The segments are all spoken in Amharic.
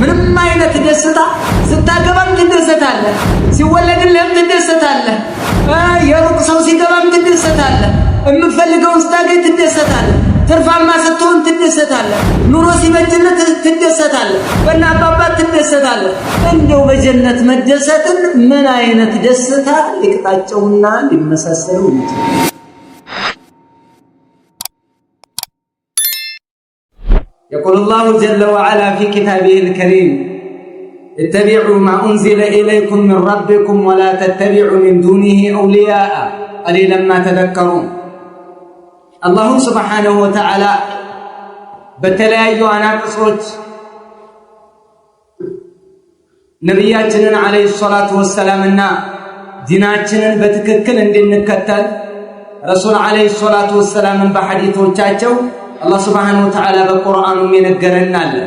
ምንም አይነት ደስታ ስታገባም ትደሰታለህ፣ ሲወለድልህም ትደሰታለህ፣ የሩቅ ሰው ሲገባም ትደሰታለህ፣ የምትፈልገውን ስታገኝ ትደሰታለህ፣ ትርፋማ ስትሆን ትደሰታለህ፣ ኑሮ ሲበጅልህ ትደሰታለህ፣ በእናት በአባት ትደሰታለህ። እንደው በጀነት መደሰትን ምን አይነት ደስታ ሊቅጣቸውና ሊመሳሰሉ ይችላል? يقول الله جل وعلا في كتابه الكريم اتبعوا ما أنزل إليكم من ربكم ولا تتبعوا من دونه أولياء قليلا ما تذكرون. الله سبحانه وتعالى بتلايو أنا قصوت نبياتنا عليه الصلاة والسلام إننا ديناتنا بتككل عندنا كتل رسول عليه الصلاة والسلام من بحديثه تاجو الله سبحانه وتعالى بالقرآن ينقرنا له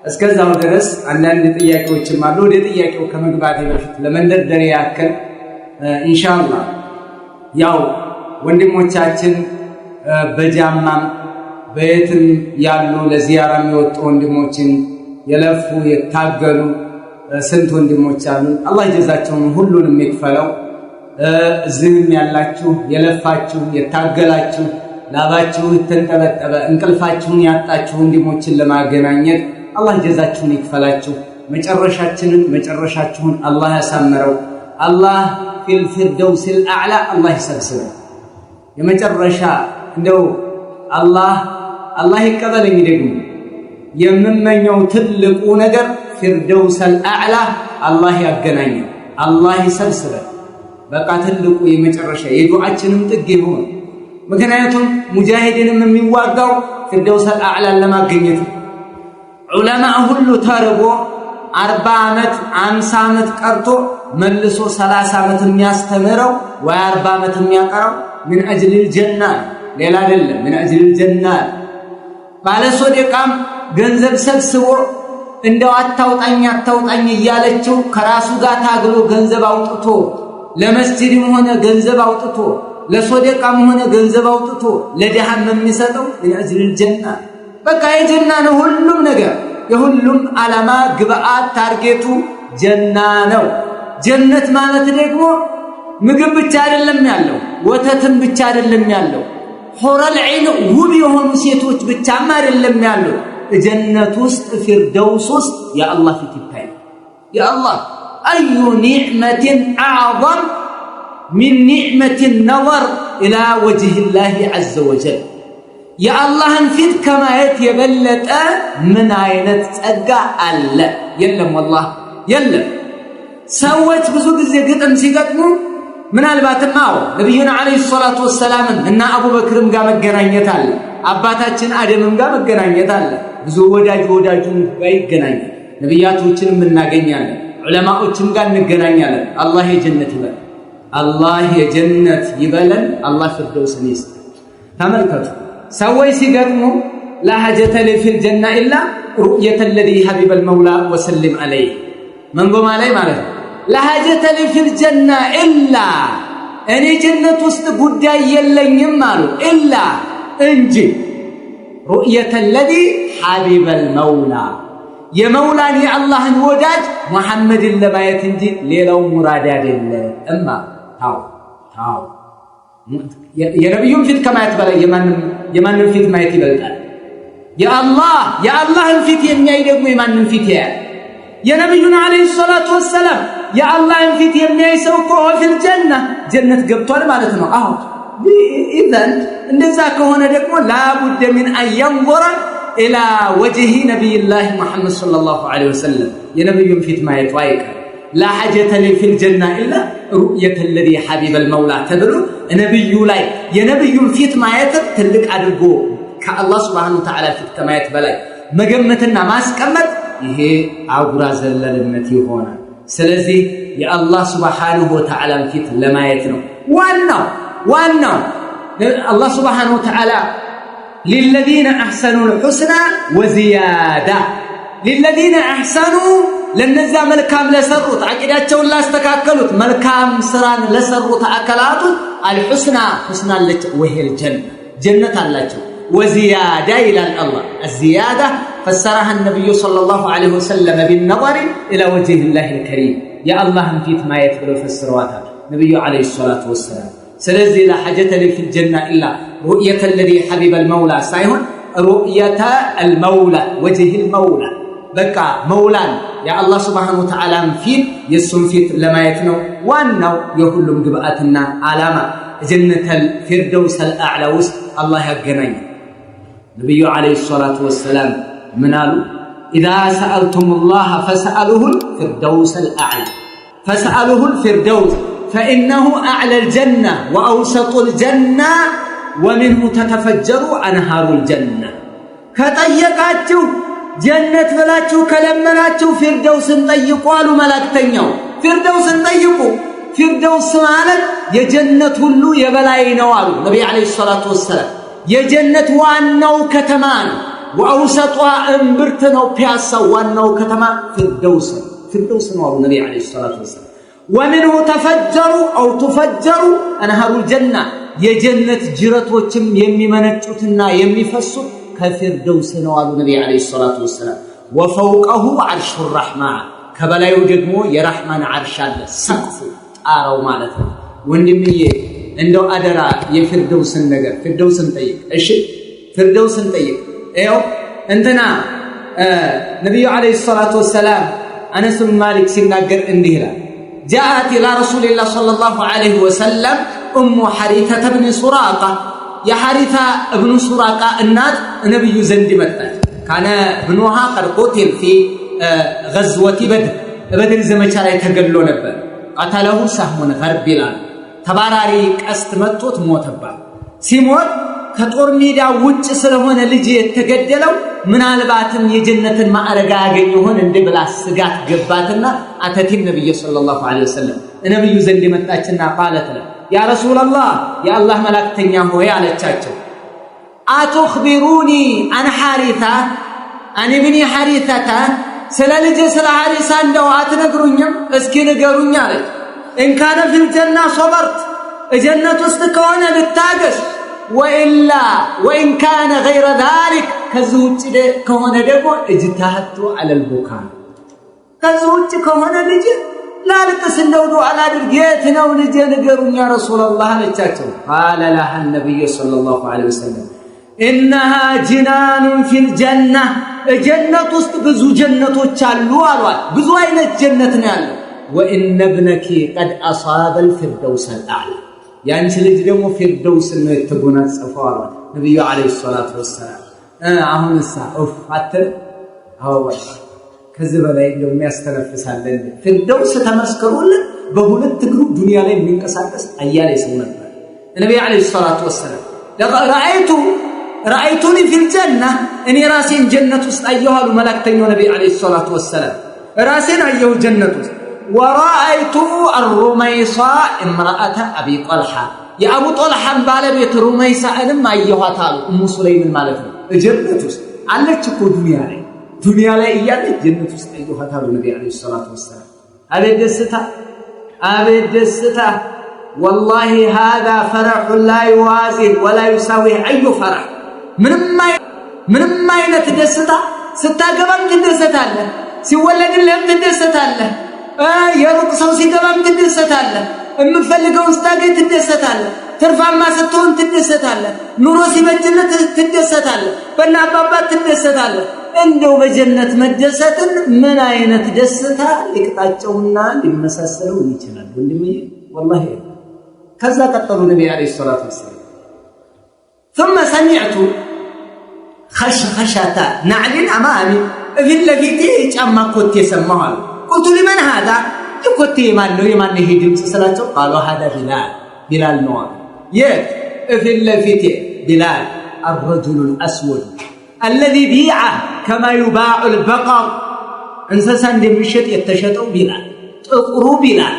እስከዛው ድረስ አንዳንድ ጥያቄዎችም አሉ። ወደ ጥያቄው ከመግባቴ በፊት ለመንደርደሪያ ያክል ኢንሻአላህ ያው ወንድሞቻችን በጃማም በየትም ያሉ ለዚያራ የሚወጡ ወንድሞችን የለፉ የታገሉ ስንት ወንድሞች አሉ። አላህ ይጀዛቸውን ሁሉንም ይክፈለው። እዚህም ያላችሁ የለፋችሁ የታገላችሁ ላባችሁ ተንጠበጠበ እንቅልፋችሁን ያጣችሁ ወንድሞችን ለማገናኘት አላህ ጀዛችሁን ይክፈላችሁ። መጨረሻችሁን አላህ ያሳምረው። አላህ ፊል ፊርደውሲል አዕላ አላህ ይሰብስበው። የመጨረሻ እንደው አላህ ይቀበለኝ ደግሞ የምመኘው ትልቁ ነገር ፊርደውሰል አዕላ አላህ ያገናኘን፣ አላህ ይሰብስበን። በቃ ትልቁ የመጨረሻ የዱዓችንም ጥግ ይሁን። ምክንያቱም ሙጃሂድንም የሚዋጋው ፊርደውሰል አዕላን ለማግኘት ነው። ዑለማ ሁሉ ተርቦ 40 ዓመት 50 ዓመት ቀርቶ መልሶ 30 ዓመት የሚያስተምረው ወይ 40 ዓመት የሚያቀረው ምን አጅሊል ጀና ሌላ አይደለም። ምን አጅሊል ጀና ባለ ሶደቃም ገንዘብ ሰብስቦ እንደው አታውጣኝ እያለችው ከራሱ ጋር ታግሎ ገንዘብ አውጥቶ ለመስጂድም ሆነ ገንዘብ አውጥቶ ለሶደቃም ሆነ ገንዘብ አውጥቶ ለደሃም የሚሰጠው ምን አጅሊል ጀና በቃ የጀና ነው። ሁሉም ነገር የሁሉም ዓላማ ግብአት ታርጌቱ ጀና ነው። ጀነት ማለት ደግሞ ምግብ ብቻ አይደለም ያለው፣ ወተትም ብቻ አይደለም ያለው፣ ሑረል ዒን ውብ የሆኑ ሴቶች ብቻም አይደለም ያለው። ጀነት ውስጥ ፊርደውስ ውስጥ የአላህ ፊት ይታያል። የአላህ አዩ ኒዕመትን አዕዘም ሚን ኒዕመት ነظር ኢላ ወጅሂላሂ ዐዘ ወጀል የአላህን ፊት ከማየት የበለጠ ምን አይነት ጸጋ አለ? የለም والله የለም። ሰዎች ብዙ ጊዜ ግጥም ሲገጥሙ ምናልባትም ነብዩና አለይሂ ሰላቱ ወሰላም እና አቡበክርም ጋር መገናኘት አለ፣ አባታችን አደምም ጋር መገናኘት አለ። ብዙ ወዳጁን ጋር ይገናኛል። ነብያቶችንም እናገኛለን፣ ዑለማዎችም ጋር እንገናኛለን። አላህ የጀነት ይበለን፣ አላህ የጀነት ይበለን፣ አላህ ፊርደውስን ይስጥ። ተመልከቱ ሰዎች ሲገጥሙ لا حاجة لي في الجنة إلا رؤية الذي حبيب المولى وسلم عليه من قم عليه ماله لا حاجة لي في الجنة إلا أني جنة وستقود يلن يمالو إلا انجي رؤية الذي حبيب المولى يا مولاني الله الوداج محمد لما يتنجي ليلو مرادات الله أما تاو የነብዩን ፊት ከማየት በላይ የማንን ፊት ማየት ይበልጣል? የአላህን ፊት የሚያይ ደግሞ የማንን ፊት ያያል? የነብዩን አለይሂ ሰላቱ ወሰላም የአላህን ፊት የሚያይ ሰው እኮ ፊል ጀነት ገብቷል ማለት ነው። ኢዘን እንደዛ ከሆነ ደግሞ ላቡደ ሚን አየንظر الى وجه نبي الله محمد صلى الله عليه وسلم የነብዩን ፊት ማየት አይቀር لا حاجة لي في الجنة إلا رؤية الذي حبيب المولى تبلو نبي لاي يا نبي فيت ما يتب تلك أدرجو كالله سبحانه وتعالى فيت كما يتبلاي مجمتنا ما سكمت هي عبراز للمتي هنا سلزي يا الله سبحانه وتعالى فيت لما يتنو وانا الله سبحانه وتعالى للذين أحسنوا الحسنى وزيادة للذين أحسنوا ለነዛ መልካም ለሰሩት አቂዳቸውን ላስተካከሉት መልካም ስራን ለሰሩት አከላቱ አልሁስና ሁስናለች ወሄል ጀነት አላቸው ወዚያዳ ይላል አላህ الزياده فسرها النبي صلى الله عليه وسلم بالنظر إلى وجه الله الكريم يا الله فيت ما يتبلو فسرواتها نبي عليه الصلاة والسلام سلزي لا حاجة لي في الجنة إلا رؤية الذي حبيب المولى سايهن رؤية المولى وجه المولى بقى مولان يا الله سبحانه وتعالى فيت يسون فيت لما يتنو وانو يهلم قبعتنا علامة جنة الفردوس الأعلى وسط الله يقنين نبي عليه الصلاة والسلام منالو إذا سألتم الله فسأله الفردوس الأعلى فسأله الفردوس فإنه أعلى الجنة وأوسط الجنة ومنه تتفجر أنهار الجنة كطيقاتو جنة بلاتو كلمناتو فردوس طيقوا ملاكتنيو فردوس طيقوا فردوس مالك يا جنة كله يبلاي نوالو نبي عليه الصلاة والسلام يا جنة وانو كتمان وأوسطها انبرتنو بياسا وانو كتمان فردوس نوالو نبي عليه الصلاة والسلام ومنه تفجروا أو تفجروا أنهار الجنة يا جنة جرتوچم يميمنچوتنا يميفسو كفردوس نوالو نبي عليه الصلاة والسلام وفوقه عرش الرحمن كبلايو دغمو يرحمن عرش الله سقف طارو ማለት ነው ወንድምዬ እንደው አደራ የፍርደውስን ነገር ፍርደውስን ጠይቅ እሺ ፍርደውስን ጠይቅ እየው እንትና ነብዩ አለይሂ ሰላቱ ወሰለም አነስ ብን ማሊክ ሲናገር እንዲህ ይላል جاءت الى رسول الله صلى الله عليه وسلم ام حريثه بن سراقه يا حريثه ابن سراقه እናት ነብዩ ዘንድ መጣች كان ابنها قد قتل في غزوه بدر ዘመቻ ላይ ተገድሎ ነበር قتله سهم غرب ይላል ተባራሪ ቀስት መጥቶት ሞተባት ሲሞት ከጦር ሜዳ ውጭ ስለሆነ ልጅ የተገደለው ምናልባትም የጀነትን ማዕረግ ያገኝ ይሆን እንደብላ ስጋት ገባትና አተቲ ነብዩ ሰለላሁ ዐለይሂ ወሰለም ነብዩ ዘንድ መጣችና قالت يا رسول الله يا الله መላእክተኛ ሆይ አለቻቸው አትخبروني عن حارثة عن ابن حارثة ስለ ልጅ ስለ ሐሪሳ እንደው አትነግሩኝም እስኪ ንገሩኝ አለች إن كان في الجنة صبرت الجنة استكون بالتاجس وإن كان غير ذلك كزوج كون دبو اجتهدت على البكاء كزوج كون لجي لا لتسندو على درجيتنا ولجي نقرون يا رسول الله لتاكتو قال لها النبي صلى الله عليه وسلم إنها جنان في الجنة جنة استبزو جنة وچالو አሏት ብዙ አይነት ጀነት ነው ያለው وإن ابنك قد أصاب الفردوس الأعلى يعني ልጅ ደግሞ فردوس ነው የተጎናጸፈው አሏት ነብዩ አለይሂ ሰላቱ ወሰለም አሁንሳ አትል አወጣ ከዚህ በላይ የሚያስተነፍሳለን فردوس ተመስክሮልን በሁለት እግሩ ዱንያ ላይ የሚንቀሳቀስ አያሌ ሰው ነበር ነብዩ አለይሂ ሰላቱ ወሰለም رأيتني في الجنة إني راسين جنة أيها الملائكة نبي عليه الصلاة والسلام راسين أيها جنة ورأيت الرميصاء امرأة أبي طلحة يا أبو طلحة بالبيت رميصاء لما أيها تعالوا أم سليم المالكة جنة على تكو دنيا لا إياه جنة أيها تعالوا نبي عليه الصلاة والسلام أبي دستها والله هذا فرح لا يوازي ولا يساوي أي فرح ምንም አይነት ደስታ ስታገባም ትደሰታለህ ሲወለድልህም ትደሰታለህ የሩቅ ሰው ሲገባም ትደሰታለህ የምትፈልገውን ስታገኝ ትደሰታለህ ትርፋማ ስትሆን ትደሰታለህ ኑሮ ሲበጅልህ ትደሰታለህ በእናባባት ትደሰታለህ እንደው በጀነት መደሰትን ምን አይነት ደስታ ሊቅጣቸውና ሊመሳሰለው ይችላል ወንድሜ والله ከዛ ቀጠሉ ነብዩ አለይሂ ሰላቱ ወሰለም ثم سمعت خشخشة نعل أمامي في اللفيتي جمع كوتي سمعه قلت لمن هذا كوتي يمان هيدم سلاتو قالوا هذا بلال نوع في اللفيتي بلال الرجل الأسود الذي بيع كما يباع البقر انسان دمشت يتشتو بلال تقرو بلال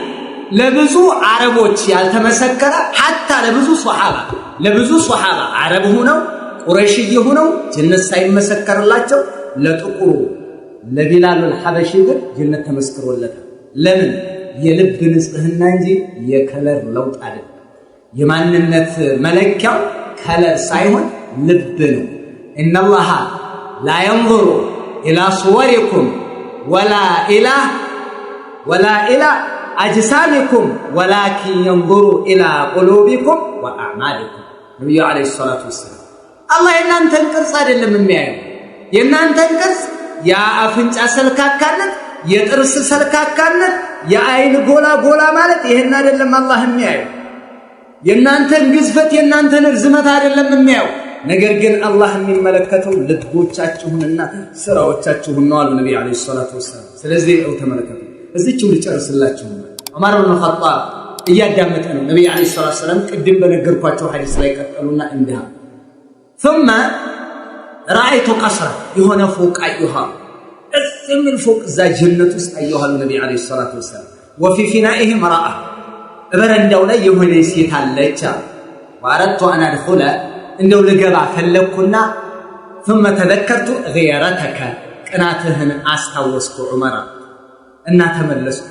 ለብዙ አረቦች ያልተመሰከረ hatta ለብዙ ሷሃባ አረብ ሆነው ቁረይሽ ሆነው ጀነት ሳይመሰከርላቸው ለጥቁሩ ለቢላሉል ሐበሺ ግን ጀነት ተመስክሮለታል ለምን የልብ ንጽህና እንጂ የከለር ለውጥ አይደለም የማንነት መለኪያው ከለር ሳይሆን ልብ ነው ኢነላህ لا ينظر إلى صوركم ولا إلى أجسامكم ولكن ينظر إلى قلوبكم وأعمالكم النبي عليه الصلاة والسلام الله ينانتن ቅርጽ አይደለም የሚያየው የናንተን ቅርጽ ያ አፍንጫ ሰልካካነት የጥርስ ሰልካካነት የአይን ጎላ ማለት ይሄን አይደለም አላህ የሚያየው የናንተን ግዝፈት የናንተን ርዝመት አይደለም የሚያየው ነገር ግን አላህ የሚመለከተው ልቦቻችሁንና ስራዎቻችሁን ነው አሉ ነብዩ አለይሂ ሰላቱ ወሰለም ስለዚህ ተመለከቱ እዚህው ልጨርስላችሁ ዑመር ኢብኑ ኸጣብ እያዳመጠ ነው ነብዩ አለይሂ ሰላቱ ወሰለም ቅድም በነገርኳቸው ሐዲስ ላይ ቀጠሉና እንዲህ ثم رأيت قصرا يهنا فوق أيها اسم الفوق ذا جنة أيها النبي عليه الصلاة والسلام وفي فنائه امرأة برن دولة يهنا يسيت الليتشا وأردت أن أدخل إنه لقبع فلكنا ثم تذكرت غيرتك كناتهن أستوسك عمر أنها تملسك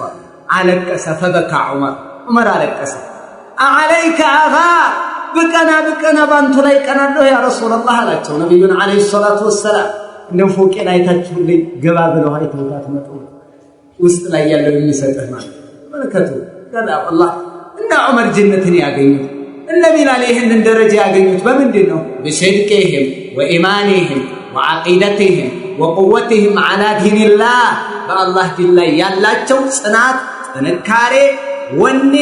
عليك فبكى عمر عليك عليك أغار بكنا بانتو لاي كنا له يا رسول الله አላቸው ነብዩን አለይሂ ሰላቱ ወሰለም እንደው ፎቄን አይታችሁልኝ ገባ ብለው አይተውታት መጡ ውስጥ ላይ ያለው የሚሰጥህ ማለት መልከቱ ከዛ አላህ እና ዑመር ጀነትን ያገኙት እነ ቢላል ይሄንን ደረጃ ያገኙት በምንድን ነው በሰድቀህም ወኢማንህም ወአቂደትህም ወቁወትህም على دين الله በአላህ ዲን ላይ ያላቸው ጽናት ጥንካሬ ወኔ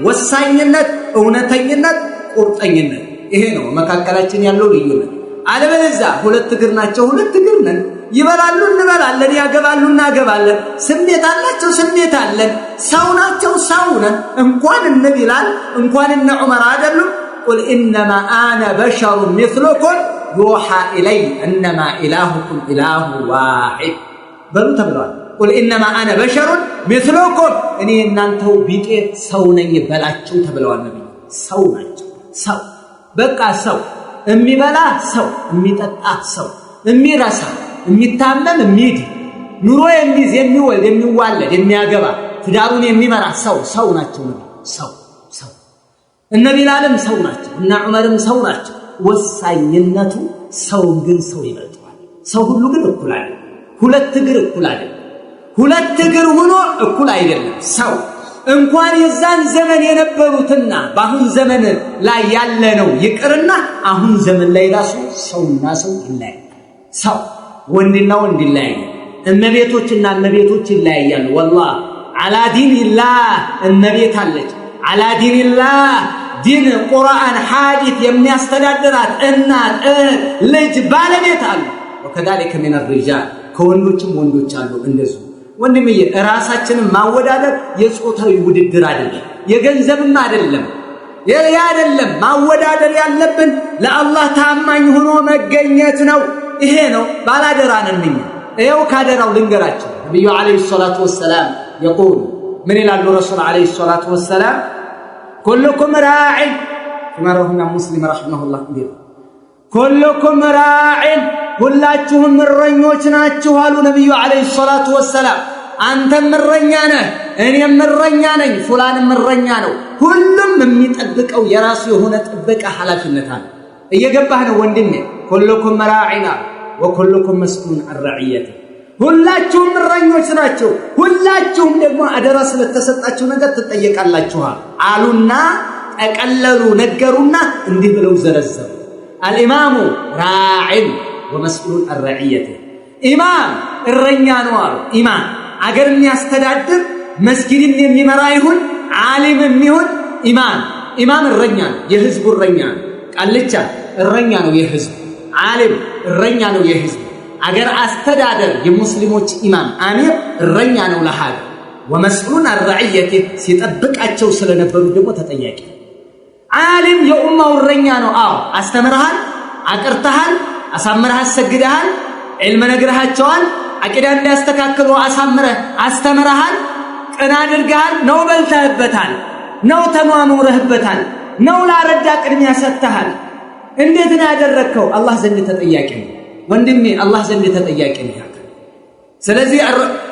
ወሳኝነት እውነተኝነት ቁርጠኝነት ይሄ ነው መካከላችን ያለው ልዩነት አለበለዚያ ሁለት እግር ናቸው ሁለት እግር ነን ይበላሉ እንበላለን ያገባሉ እናገባለን ስሜት አላቸው ስሜት አለን ሰው ናቸው ሰው ነን እንኳን እነ ቢላል እንኳን እነ ዑመር አይደሉም قل انما انا بشر مثلكم يوحى الي انما الهكم اله واحد በሉ ተብሏል قل انما انا بشر مثلكم እኔ እናንተው ቢጤ ሰው ነኝ በላችሁ ተብለዋል ነብዩ ሰው ናቸው ሰው በቃ ሰው የሚበላ ሰው የሚጠጣ ሰው የሚራሳ የሚታመም የሚድ ኑሮ የሚይዝ የሚወልድ የሚዋለድ የሚያገባ ትዳሩን የሚመራ ሰው ናቸው ነው ሰው እነ ቢላልም ሰው ናቸው እና ዑመርም ሰው ናቸው ወሳኝነቱ ሰው ግን ሰው ይበልጣል ሰው ሁሉ ግን እኩል አይደለም ሁለት እግር እኩል አይደለም ሁለት እግር ሆኖ እኩል አይደለም ሰው እንኳን የዛን ዘመን የነበሩትና በአሁን ዘመን ላይ ያለ ነው ይቅርና አሁን ዘመን ላይ ራሱ ሰውና ሰው ይለያያል ሰው ወንድና ወንድ ይለያያል እመቤቶችና እመቤቶች ይለያያሉ والله على دين الله እመቤት አለች على دين الله ዲን ቁርአን ሐዲስ የሚያስተዳድራት እናት ልጅ ባለቤት አሉ وكذلك من الرجال ከወንዶችም ወንዶች አሉ እንደዚህ ወንድምዬ ራሳችንን ማወዳደር የጾታዊ ውድድር አይደለም የገንዘብም አይደለም አይደለም ማወዳደር ያለብን ለአላህ ታማኝ ሆኖ መገኘት ነው ይሄ ነው ባላደራ ነን ይሄው ካደራው ልንገራችሁ ነብዩ አለይሂ ሰላቱ ወሰለም يقول من ይላሉ ረሱል አለይሂ ሰላቱ ወሰለም كلكم راع كما رواه مسلم رحمه الله كلكم راع ሁላችሁም እረኞች ናችሁ አሉ ነብዩ አለይሂ ሰላቱ ወሰለም አንተም እረኛ ነህ እኔም እረኛ ነኝ ፉላንም እረኛ ነው ሁሉም የሚጠብቀው የራሱ የሆነ ጥበቃ ኃላፊነት አለ እየገባህ ነው ወንድሜ كلكم راعنا وكلكم مسؤول عن رعيته ሁላችሁም እረኞች ናችሁ ሁላችሁም ደግሞ አደራ ስለተሰጣችሁ ነገር ትጠየቃላችሁ አሉና ተቀለሉ ነገሩና እንዲህ ብለው ዘረዘሩ الامام راع ومسؤول عن رعيته امام الرنيانو امام አገር የሚያስተዳድር መስጊድን የሚመራ ይሁን ዓሊምም ይሁን ኢማም እረኛ የህዝቡ እረኛ ቃልቻ እረኛ ነው የህዝብ ዓሊም እረኛ ነው የህዝብ አገር አስተዳደር የሙስሊሞች ኢማም አሚር እረኛ ነው ለሀገር ومسؤول عن رعيته ሲጠብቃቸው ስለነበሩ ደግሞ ተጠያቂ ዓሊም የኡማው እረኛ ነው አስተምረሃል አቅርተሃል አሳምረሃል ሰግደሃል ዒልም ነግረሃቸዋል አቂዳ እንዲያስተካክሉ አሳምረህ አስተምረሃል ቅና አድርገሃል ነው በልተህበታል ነው ተኗኑረህበታል ነው ላረዳ ቅድሚያ ሰጥተሃል እንዴት ነው ያደረከው አላህ ዘንድ ተጠያቂ ነው ወንድሜ አላህ ዘንድ ተጠያቂ ነው ስለዚህ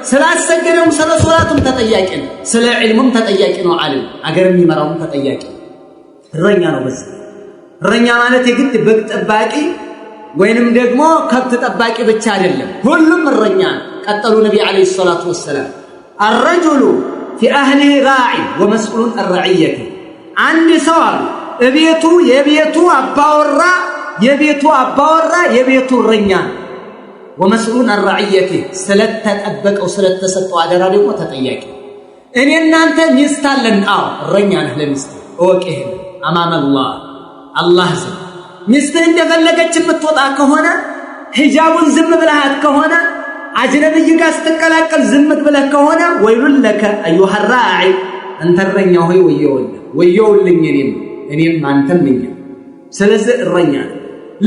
ስላሰገደው ስለ ሶላቱም ተጠያቂ ነው ስለ ዒልሙም ተጠያቂ ነው ዓሊም አገር የሚመራውም ተጠያቂ እረኛ ነው በዚህ እረኛ ማለት የግድ በግ ጠባቂ ወይንም ደግሞ ከብት ጠባቂ ብቻ አይደለም ሁሉም እረኛ ቀጠሉ ነብዩ አለይሂ ሰላቱ ወሰለም الرجل في اهله راع ومسؤول عن رعيته አንድ ሰው አሉ የቤቱ አባወራ የቤቱ እረኛ ومسؤول عن رعيته ስለተጠበቀው ስለተሰጠው አደራ ደግሞ ተጠያቂ እኔ እናንተ ሚስት አለን አዎ እረኛ ነህ ለሚስት ወቄ አማም አላህ ዘ ሚስት እንደፈለገች የምትወጣ ከሆነ ሂጃቡን ዝም ብለሃት ከሆነ አጅነብይ ጋር ስትቀላቀል ዝም ብለህ ከሆነ ወይሉን ለከ አዩሃ الراعي አንተ እረኛ ሆይ ወየውልኝ እኔም አንተም ነኝ ስለዚህ እረኛ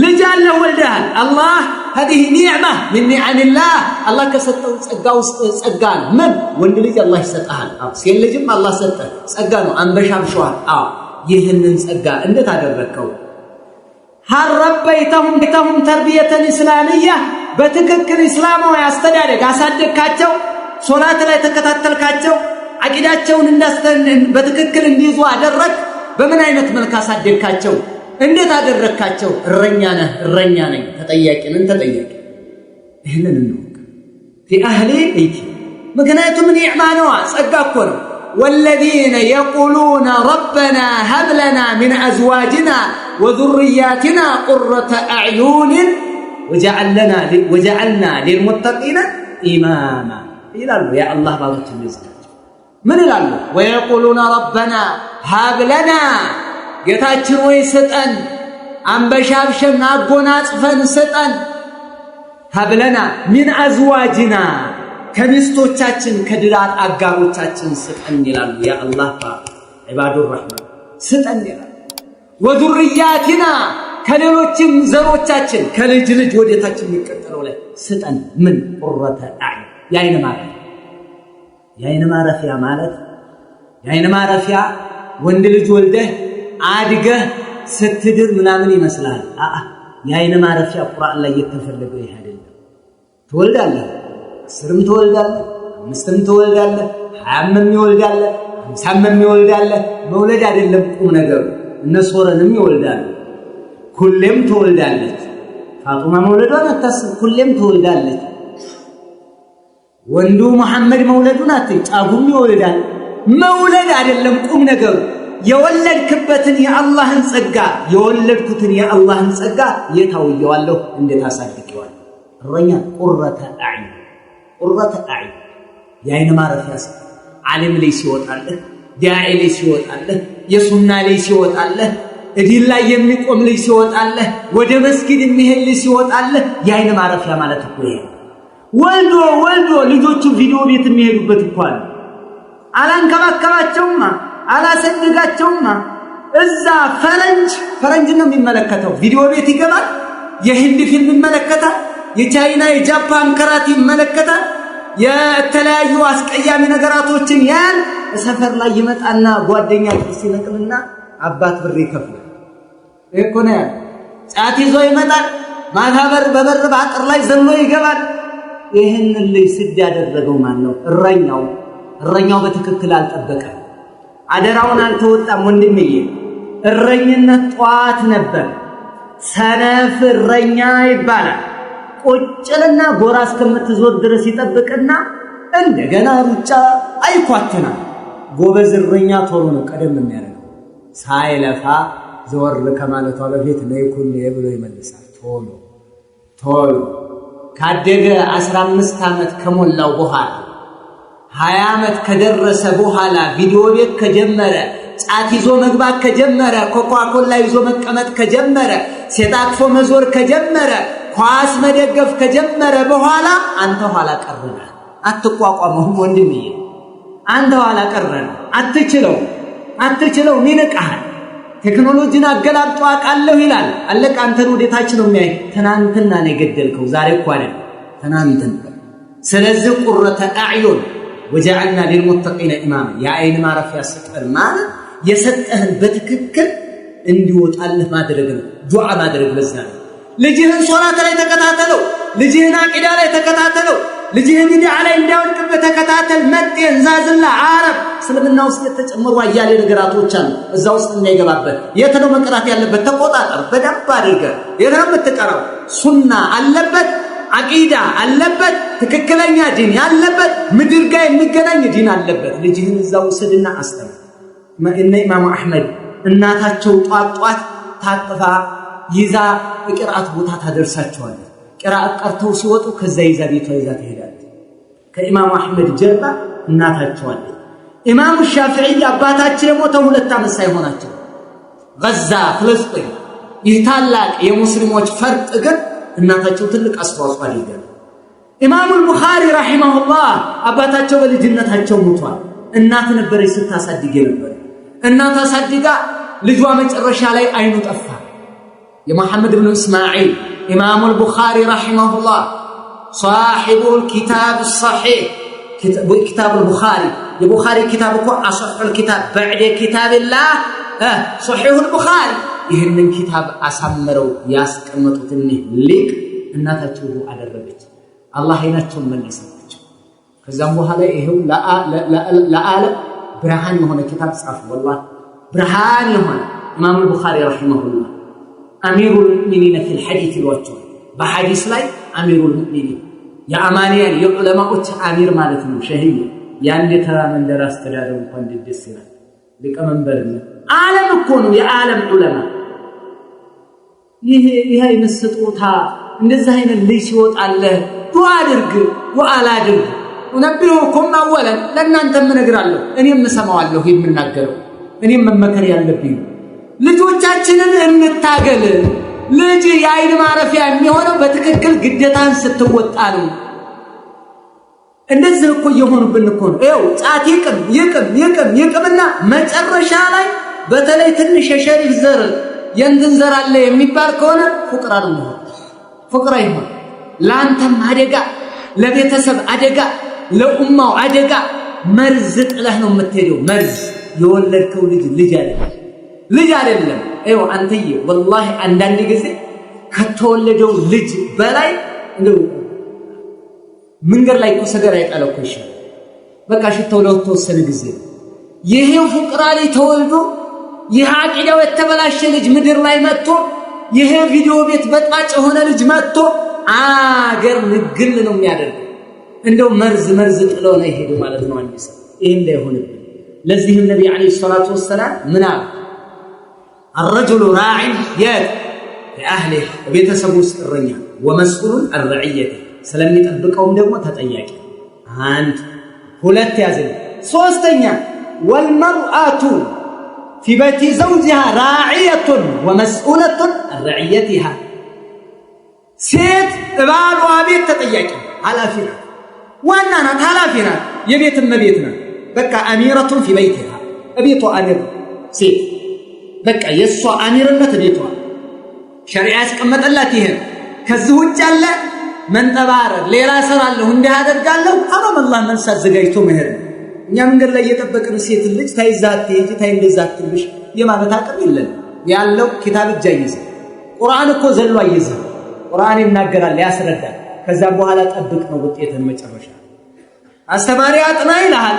ልጅ አለ ወልደሃል አላህ هذه نعمه من نعم الله الله ከሰጠው ጸጋ ውስጥ ጸጋ ምን ወንድ ልጅ አላህ ይሰጣል ሴት ልጅም አላህ ሰጠ ጸጋ ነው አንበሻብሽዋል ይህንን ጸጋ እንዴት አደረከው ሐረበይተሁም ተርቢየተን እስላሚያ በትክክል እስላማዊ አስተዳደግ አሳደግካቸው ሶላት ላይ ተከታተልካቸው አቂዳቸውን በትክክል እንዲይዙ አደረክ በምን አይነት መልኩ አሳደግካቸው እንዴት አደረካቸው እረኛ ነኝ ተጠያቂ ይሄንን ነው في اهلي بيتي ምክንያቱም ኒዕማ ነው ጸጋ እኮ ነው والذين يقولون ربنا هب لنا من ازواجنا وذرياتنا قرة اعين وجعلنا للمتقين اماما ይላሉ ያ አላህ ባሮች እንደዚህ ምን ይላሉ ويقولون ربنا هب لنا ጌታችን ወይ ስጠን አንበሻብሸን አጎናጽፈን ስጠን ሀብለና ሚን አዝዋጅና ከሚስቶቻችን ከድራት አጋሮቻችን ስጠን ይላሉ ያ አላህ ኢባዱር ረህማን ስጠን ይላሉ ወዱርያቲና ከሌሎችም ዘሮቻችን ከልጅ ወደታችን የሚቀጥለው ላይ ስጠን ምን ቁረተ አዕን የአይን ማረፊያ ወንድ ልጅ ወልደህ አድገህ ስትድር ምናምን ይመስላል የአይን ማረፊያ ቁርአን ላይ የተፈለገው ይሄ አይደለም ትወልዳለህ 10ም ትወልዳለህ 5ም ትወልዳለህ 20ም ይወልዳለህ 50ም ይወልዳለህ መውለድ አይደለም ቁም ነገሩ እነሶረንም ይወልዳሉ ኩሌም ትወልዳለች ፋጡማ መውለዷን አታስብ ኩሌም ትወልዳለች ወንዱ መሐመድ መውለዱን አትጫጉም ይወልዳል መውለድ አይደለም ቁም ነገሩ የወለድክበትን የአላህን ጸጋ የወለድኩትን የአላህን ጸጋ የታውየዋለሁ እንዴት አሳድገዋለሁ እረኛ ቁረተ አዕን የአይን ማረፊያ ዓለም ላይ ሲወጣልህ ዳዒ ላይ ሲወጣልህ የሱና ላይ ሲወጣልህ እዲን ላይ የሚቆም ላይ ሲወጣልህ ወደ መስጊድ የሚሄድ ላይ ሲወጣልህ የአይን ማረፊያ ማለት እኮ ይሄ ወልዶ ልጆቹ ቪዲዮ ቤት የሚሄዱበት እኮ አለ አላንከባከባቸውማ አላሰደጋቸውማ እዛ ፈረንጅ ነው የሚመለከተው ቪዲዮ ቤት ይገባል የሂንድ ፊልም ይመለከታል የቻይና የጃፓን ካራቲ ይመለከታል የተለያዩ አስቀያሚ ነገራቶችን ያን ሰፈር ላይ ይመጣና ጓደኛ ሲነቅልና አባት ብር ይከፍላል እኮ ነው ጫት ይዞ ይመጣል ማታበር በበር ባጥር ላይ ዘሎ ይገባል ይሄንን ላይ ስድ ያደረገው ማን ነው እረኛው በትክክል አልጠበቀም አደራውን አልተወጣም ወንድምዬ እረኝነት ጧት ነበር ሰነፍ እረኛ ይባላል ቁጭልና ጎራ እስከምትዞር ድረስ ይጠብቅና እንደገና ሩጫ አይኳተና ጎበዝ እረኛ ቶሎ ነው ቀደም የሚያደርገው ሳይለፋ ዘወር ከማለቷ በፊት ለይኩን ብሎ ይመልሳል ቶሎ ካደገ 15 ዓመት ከሞላው በኋላ 20 ዓመት ከደረሰ በኋላ ቪዲዮ ቤት ከጀመረ ጫት ይዞ መግባት ከጀመረ ኮካኮላ ይዞ መቀመጥ ከጀመረ ሴታክፎ መዞር ከጀመረ ኳስ መደገፍ ከጀመረ በኋላ አንተ ኋላ ቀረና አትቋቋመው ወንድምዬ አንተ ኋላ ቀረና አትችለው ሚነቃህ ቴክኖሎጂን አገላብጦ አቃለሁ ይላል አለቃ አንተን ወደታች ነው የሚያይ ትናንትና ነው የገደልከው ዛሬ እኮ አይደል ትናንትና ስለዚህ ቁረተ አዕዩን وجعلنا للمتقين اماما يا عين ማረፊያ ስጠን ማለት የሰጠህን በትክክል እንዲወጣልህ ማድረግ ነው ዱዓ ማድረግ ለዛ ልጅህን ሶላት ላይ ተከታተለው ልጅህን አቂዳ ላይ ተከታተለው ልጅህን ቢድዓ ላይ እንዳይወድቅበት ተከታተል። መጤ እንዛዝላ አረብ እስልምና ውስጥ የተጨመሩ አያሌ ነገራቶች አሉ። እዛ ውስጥ እንዳይገባበት የት ነው መቅራት ያለበት? ተቆጣጠር በደንብ አድርገህ። የት ነው የምትቀራው? ሱና አለበት፣ አቂዳ አለበት፣ ትክክለኛ ዲን ያለበት ምድር ጋር የሚገናኝ ዲን አለበት። ልጅህን እዛ ውሰድና አስተምር። እነ ኢማሙ አሕመድ እናታቸው ጧት ታቅፋ ይዛ ቅርአት ቦታ ታደርሳቸዋለች። ቅርአት ቀርተው ሲወጡ ከዛ ይዛ ቤቷ ይዛ ትሄዳለች። ከኢማሙ አሕመድ ጀርባ እናታቸው አለች። ኢማሙ ሻፊዒ አባታቸው የሞተው 2 ዓመት ሳይሆናቸው ጋዛ ፍልስጤም፣ ይህ ታላቅ የሙስሊሞች ፈርጥ ግን እናታቸው ትልቅ አስተዋጽኦ አድርገዋል። ኢማሙ ቡኻሪ ረሂመሁላህ አባታቸው በልጅነታቸው ሞቷል። እናት ነበረች ስታሳድግ ነበር። እናት አሳድጋ ልጇ መጨረሻ ላይ አይኑ ጠፋ። የመሐመድ ብን እስማዒል ኢማሙ ቡኻሪ ረሂመሁላህ صاحب الكتاب الصحيح كتاب البخاري የቡኻሪ ኪታብ እኮ አصحል ኪታብ بعد كتاب الله صحيح البخاري ይህንን ኪታብ አሳምረው ያስቀመጡትን ሊቅ እናታቸው አደረገች። አላህ አይናቸውን መለሰላቸው። ከዛም በኋላ ይሄው ለዓለም ብርሃን የሆነ ኪታብ ጻፉ። والله ብርሃን የሆነ ኢማሙ ቡኻሪ ረሂመሁላህ አሚሩል ሙእሚኒን في الحديث الوجه በሐዲስ ላይ አሚሩል ሙእሚኒን የአማንያን የዑለማዎች አሚር ማለት ነው። ሸሂድ ያን የተራመን ደራስ ተዳደው እንኳን ደስ ይላል። ሊቀመንበርነት ዓለም እኮ ነው የዓለም ዑለማ። ይሄ አይነት ስጦታ እንደዚህ አይነት ልጅ ሲወጣለህ ዱዓ አድርግ፣ ዱዓ አላድርግ። ወነብዩኩም አወለን ለእናንተም እነግራለሁ፣ እኔም እሰማዋለሁ የምናገረው፣ እኔም መመከር ያለብኝ ልጆቻችንን እንታገል። ልጅ የአይን ማረፊያ የሚሆነው በትክክል ግዴታን ስትወጣ ነው። እንደዚህ እኮ እየሆኑብን እኮ ነው። ይኸው ጫት ይቅምና መጨረሻ ላይ በተለይ ትንሽ የሸሪፍ ዘር የእንትን ዘር አለ የሚባል ከሆነ ፉቅራ ነው። ፉቅራ ይሆን ለአንተም አደጋ፣ ለቤተሰብ አደጋ፣ ለኡማው አደጋ። መርዝ ጥለህ ነው የምትሄደው። መርዝ የወለድከው ልጅ አይደለም። ይኸው አንተዬ ወላሂ አንዳንድ ጊዜ ከተወለደው ልጅ በላይ እንደው መንገድ ላይ እኮ ሰገራ ይጣለኩ ይሻል። በቃ ሽታው ለተወሰነ ጊዜ ይሄው ፉቅራ ላይ ተወልዶ ይሄ አቂዳው የተበላሸ ልጅ ምድር ላይ መጥቶ ይሄ ቪዲዮ ቤት በጣጭ የሆነ ልጅ መጥቶ አገር ንግል ነው የሚያደርገው። እንደው መርዝ ጥሎ ነው ይሄዱ ማለት ነው። አንዲስ ይሄ እንዳይሆንብን ለዚህም ነብይ አለይሂ ሰላቱ ወሰላም ምን አለ? الرجل راع لأهله ቤተሰቡ ውስጥ እረኛ ومسؤول عن رعيته ስለሚጠብቀውም ደግሞ ተጠያቂ። አንድ ሁለት ያዘኝ። ሶስተኛ والمرأة في بيت زوجها راعية ومسؤولة عن رعيتها ሴት ባሏ ቤት ተጠያቂ ኃላፊ ናት። ዋና ናት፣ ኃላፊ ናት፣ የቤት እመቤት ናት። በቃ አሚረቱ في بيتها ቤቷ አሚር ሴት በቃ የሷ አሚርነት ቤቷ ሸሪዓ ያስቀመጠላት ይሄ። ከዚህ ውጭ ያለ መንጠባረር ሌላ ሰራለሁ እንዲህ አደርጋለሁ አማም አላህ መልስ አዘጋጅቶ መሄድ። እኛ መንገድ ላይ እየጠበቅን ሴት ልጅ ታይዛት ይጂ ታይንደዛትልሽ የማለት አቅም የለን። ያለው ኪታብ እጅ አይይዝ። ቁርአን እኮ ዘሎ አይይዝ። ቁርአን ይናገራል፣ ያስረዳል። ከዛ በኋላ ጠብቅ ነው ውጤትን መጨረሻ። አስተማሪ አጥና ይልሃል፣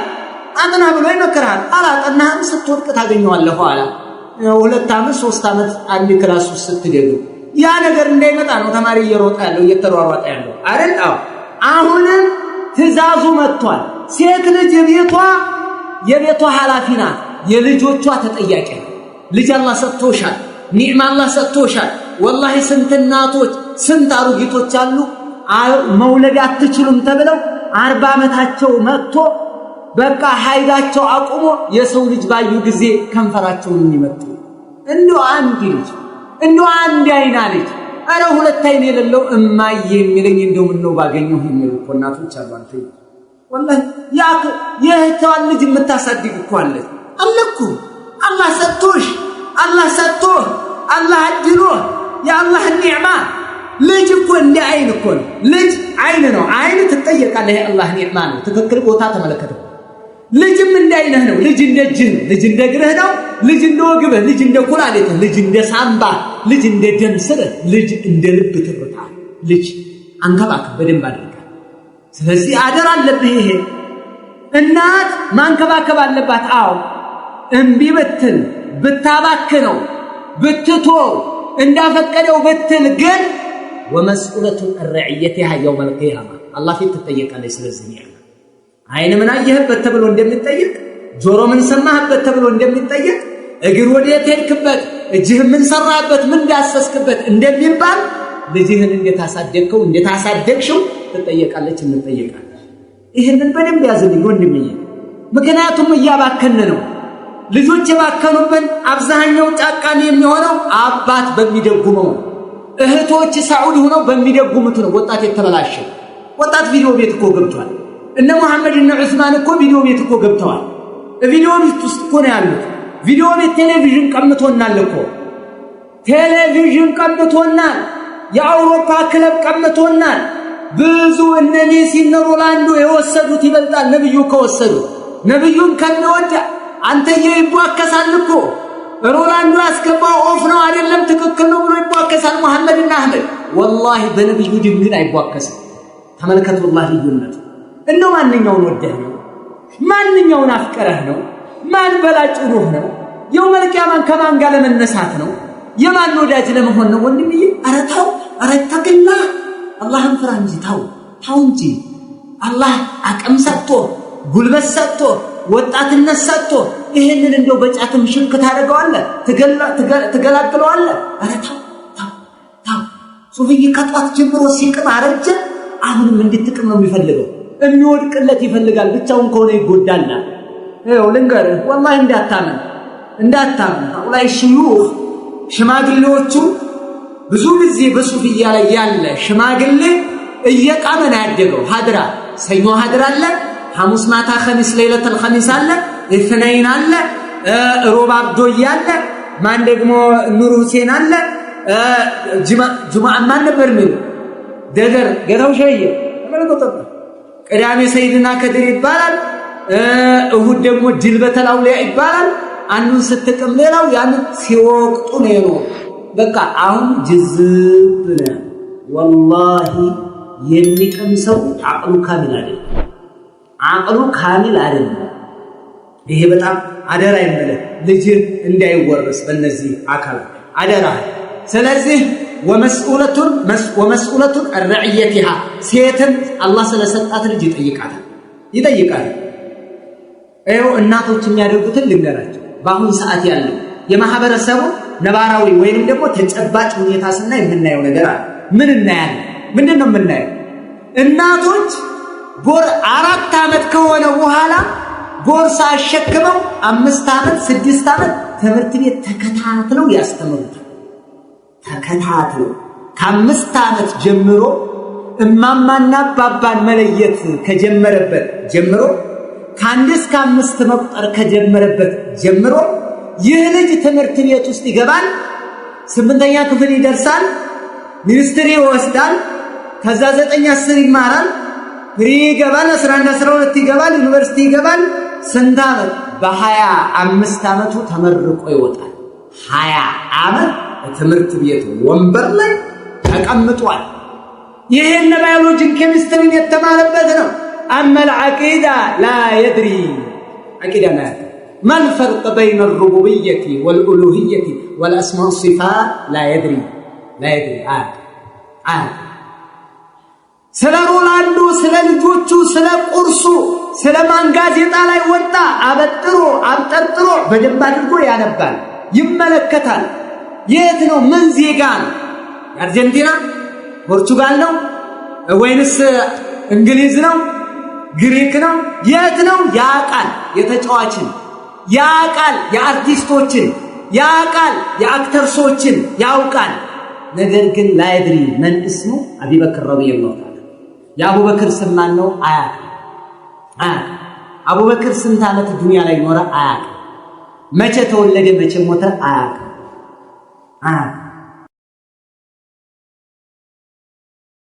አጥና ብሎ ይመክርሃል። አላጠናህም ስትወድቅ ታገኘዋለህ ኋላ 2 ዓመት 3 ዓመት አንድ ክላስ ውስጥ ስትደግ ያ ነገር እንዳይመጣ ነው ተማሪ እየሮጠ ያለው እየተሯሯጠ ያለው አይደል? አሁንም ትእዛዙ መጥቷል። ሴት ልጅ የቤቷ ኃላፊ ናት፣ የልጆቿ ተጠያቂ ናት። ልጅ አላህ ሰጥቶሻል፣ ኒዕማ አላህ ሰጥቶሻል። ወላሂ ስንት እናቶች ስንት አሮጊቶች አሉ መውለድ አትችሉም ተብለው 40 ዓመታቸው መጥቶ በቃ ሀይዳቸው አቁሞ የሰው ልጅ ባዩ ጊዜ ከንፈራቸውን የሚመጡ እንደው አንድ ልጅ እንደው አንድ አይና ልጅ አረ 2 አይን የሌለው እማዬ የሚለኝ እንደው ምን ነው ባገኘው የሚሉ እናቶች አሉ። አንተ ወላሂ የህቷን ልጅ የምታሳድግ እኮ አለ አለኩ። አላህ ሰጥቶሽ አላህ አድሎ የአላህ ኒዕማ። ልጅ እኮ እንደ አይን እኮ ነው። ልጅ አይን ነው። አይን ትጠየቃለህ። የአላህ ኒዕማ ነው። ትክክል ቦታ ተመለከተው። ልጅም እንዳይነህ ነው። ልጅ እንደ እጅህ ነው። ልጅ እንደ እግርህ ነው። ልጅ እንደ ወግብህ፣ ልጅ እንደ ኩላሊትህ፣ ልጅ እንደ ሳምባ፣ ልጅ እንደ ደም ስርህ፣ ልጅ እንደ ልብ ትርታ። ልጅ አንከባክብ በደንብ አድርገህ። ስለዚህ አደራ አለብህ ይሄ እናት ማንከባከብ አለባት አዎ እምቢ ብትል ብታባክነው ብትቶ እንዳፈቀደው ብትል ግን ወመስኡለቱ الرعيتها يوم القيامه الله ፊት ትጠየቃለች ስለዚህ አይን ምን አየህበት ተብሎ እንደሚጠየቅ ጆሮ ምን ሰማህበት ተብሎ እንደሚጠየቅ እግር ወዴት ሄድክበት እጅህ ምን ሰራህበት ምን ዳሰስክበት እንደሚባል ልጅህን እንዴት አሳደግከው እንዴት አሳደግሽው ትጠየቃለች እንጠየቃለን ይሄንን በደንብ ያዝልኝ ወንድሜ ምክንያቱም እያባከነ ነው ልጆች የባከኑብን አብዛኛው ጫቃን የሚሆነው አባት በሚደጉመው እህቶች ሳዑዲ ሆነው በሚደጉሙት ነው ወጣት የተበላሸ ወጣት ቪዲዮ ቤት እኮ ገብቷል እነ መሐመድ እና ዑስማን እኮ ቪዲዮ ቤት እኮ ገብተዋል ቪዲዮ ቤት ውስጥ እኮ ነው ያሉት ቪዲዮ ቤት ቴሌቪዥን ቀምቶናል እኮ ቴሌቪዥን ቀምቶናል የአውሮፓ ክለብ ቀምቶናል ብዙ እነ ሜሲ እነ ሮናልዶ የወሰዱት ይበልጣል ነብዩ ከወሰዱ ነብዩን ከነወደ አንተዬ ይቧከሳል እኮ ሮናልዶ ያስገባው ኦፍ ነው አይደለም ትክክል ነው ብሎ ይቧከሳል መሐመድና አህመድ ወላሂ በነብዩ ድምር አይቧከስም ተመልከቱ والله ልዩነት እነው ማንኛውን ወደህ ነው ማንኛውን አፍቀረህ ነው ማን በላጭ ሩህ ነው የውመል ቂያማን ከማን ጋር ለመነሳት ነው የማን ወዳጅ ለመሆን ነው ወንድምዬ አረታው አረታከላ አላህን ፍራ እንጂ ታው እንጂ አላህ አቅም ሰጥቶ ጉልበት ሰጥቶ ወጣትነት ሰጥቶ ይሄንን እንደው በጫትም ሽንክ ታደርገዋለህ ትገላግለዋለህ አረታው ታው ሱፊይ ከጧት ጀምሮ ሲቅም አረጀ አሁንም እንድትቅም ነው የሚፈልገው የሚወድቅለት ይፈልጋል ብቻውን ከሆነ ይጎዳልና ይኸው ልንገርህ والله እንዳታምን አውላይ ሽዩኽ ሽማግሌዎቹ ብዙ ጊዜ በሱፊያ ላይ ያለ ሽማግሌ እየቃመ ነው ያደገው ሀድራ ሰኞ ሀድራ አለ ሐሙስ ማታ ኸሚስ ለይለተል ኸሚስ አለ ኢስናይን አለ ሮብ አብዶይ አለ ማን ደግሞ ኑር ሁሴን አለ ጁማዓ ማን ነበር ምን ደገር ገታው ሸየ ተመለከቱ ቅዳሜ ሰይድና ከድር ይባላል እሁድ ደግሞ ድልበተል አውሊያ ይባላል አንዱን ስትቅም ሌላው ያን ሲወቅጡ ነው በቃ አሁን ጅዝብ ነው والله የሚቀም ሰው አቅሉ ካሚል አይደለም ይሄ በጣም አደራ ይመለ ልጅ እንዳይወርስ በእነዚህ አካል አደራ ስለዚህ ومسؤولة الرعيتها سيتم الله ስለሰጣት ልጅ ይጠይቃል አይው እናቶች የሚያደርጉትን ልንገራቸው በአሁን ሰዓት ያለው የማህበረሰቡ ነባራዊ ወይንም ደግሞ ተጨባጭ ሁኔታ ስናይ የምናየው ነገር አለ ምን እናያለን ምንድነው የምናየው እናቶች ጎር 4 አመት ከሆነ በኋላ ጎርሳ አሸክመው 5 አመት 6 አመት ትምህርት ቤት ተከታትለው ያስተምሩታል ተከታትለው ከ5 አመት ጀምሮ እማማና አባባን መለየት ከጀመረበት ጀምሮ ከ1 እስከ 5 መቁጠር ከጀመረበት ጀምሮ ይህ ልጅ ትምህርት ቤት ውስጥ ይገባል 8ኛ ክፍል ይደርሳል ሚኒስትሪ ይወስዳል ከዛ 9 10 ይማራል ይገባል 11 12 ይገባል ዩኒቨርሲቲ ይገባል ስንት አመት በ25 አመቱ ተመርቆ ይወጣል 20 አመት ትምህርት ቤት ወንበር ላይ ተቀምጧል ይሄን ባዮሎጂን ኬሚስትሪን የተማረበት ነው اما العقيده لا يدري عقيده ما الفرق بين الربوبيه والالوهيه والاسماء والصفات لا يدري ስለ ሮናልዶ ስለ ልጆቹ ስለ ቁርሱ ስለ ማን ጋዜጣ ላይ ወጣ አብጠርጥሮ በደንብ አድርጎ ያነባል ይመለከታል የት ነው ምን ዜጋ ነው አርጀንቲና ፖርቹጋል ነው ወይንስ እንግሊዝ ነው ግሪክ ነው የት ነው ያቃል የተጫዋችን ያቃል የአርቲስቶችን ያቃል የአክተርሶችን ያውቃል ነገር ግን ላይድሪ ምን እስሙ አቡበክር ረዲየላሁ ዐንሁ የአቡበክር ስም ማን ነው አቡበክር ስንት አመት ዱንያ ላይ ኖረ መቼ ተወለደ መቼ ሞተ